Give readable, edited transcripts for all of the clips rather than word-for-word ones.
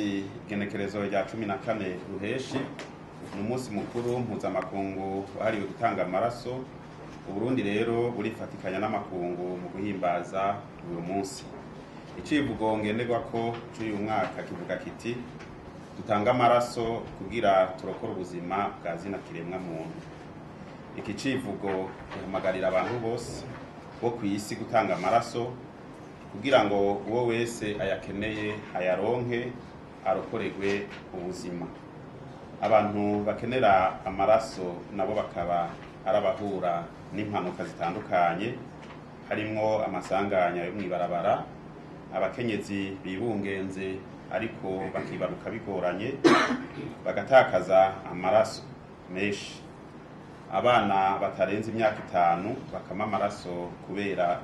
munsi igenekerezo rya 14 ruheshi ni umunsi mukuru mpuzamakungu wahariwe gutanga amaraso. Uburundi rero burifatikanya n'amakungu mu guhimbaza uyu munsi. Icivugo ngenderwako cy'uyu mwaka kivuga kiti dutanga amaraso kugira turokora ubuzima bwa zina kiremwa muntu. Iki civugo gihamagarira abantu bose bo kw'isi gutanga amaraso kugira ngo uwo wese ayakeneye ayaronke arokoregwe ubuzima. Abantu bakenera amaraso nabo bakaba arabahura n'impanuka zitandukanye, harimwo amasanganya yo mwibarabara, abakenyezi bibungenze ariko bakibaruka bigoranye bagatakaza amaraso menshi, abana batarenze imyaka 5 bakama amaraso kubera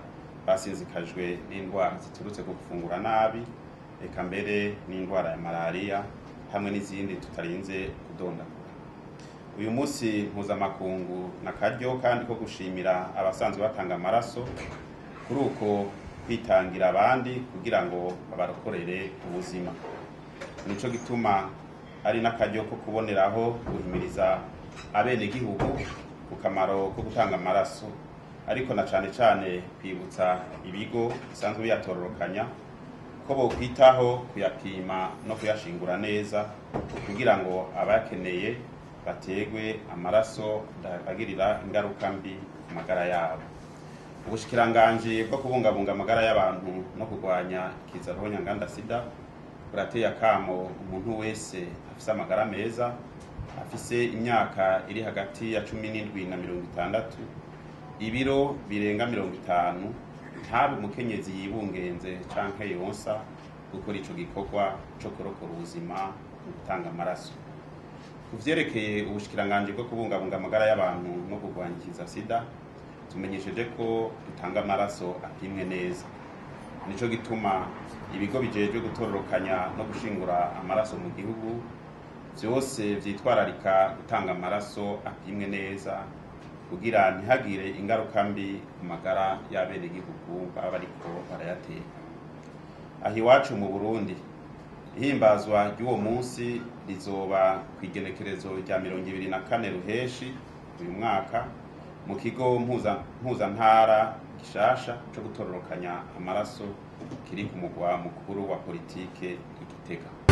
basinzikajwe n'indwara ziturutse ku gufungura nabi, eka mbere n'indwara ya malaria hamwe n'izindi tutarinze kudondagura. Uyu munsi mpuzamakungu nakaryo kandi ko gushimira abasanzwe batanga amaraso kuri uko kwitangira abandi kugira ngo babarokorere ubuzima. Nico gituma ari nakaryo ko kuboneraho guhimiriza abenegihugu ku kamaro ko gutanga amaraso, ariko na cane cane kwibutsa ibigo bisanzwe biyatororokanya ko bokwitaho kuyapima no kuyashingura neza kugira ngo abakeneye bategwe amaraso ndagirira ingaruka mbi ku magara yabo. Ubushikiranganji bwo kubungabunga amagara y'abantu no kurwanya ikiza ruhonyanganda sida burateye akamo umuntu wese afise amagara meza, afise imyaka iri hagati ya 17 na 60, ibiro birenga 50, ntabe umukenyezi yibungenze canke yonsa gukora ico gikorwa co kurokora ubuzima mu gutanga amaraso. Kuvyerekeye ubushikiranganji bwo kubungabunga amagara y'abantu no kurwanya ikiza sida, tumenyesheje ko dutanga amaraso apimwe neza. Nico gituma ibigo bijejwe gutororokanya no gushingura amaraso mu gihugu vyose vyitwararika gutanga amaraso apimwe neza kugira ntihagire ingaruka mbi ku magara y'abenegihugu baba bariko barayateka. Aho iwacu mu Burundi ihimbazwa ry'uwo munsi rizoba kw'igenekerezo rya 24 ruheshi uyu mwaka mu kigo mpuzantara gishasha co gutororokanya amaraso kiri ku mugwa mukuru wa politike i Gitega.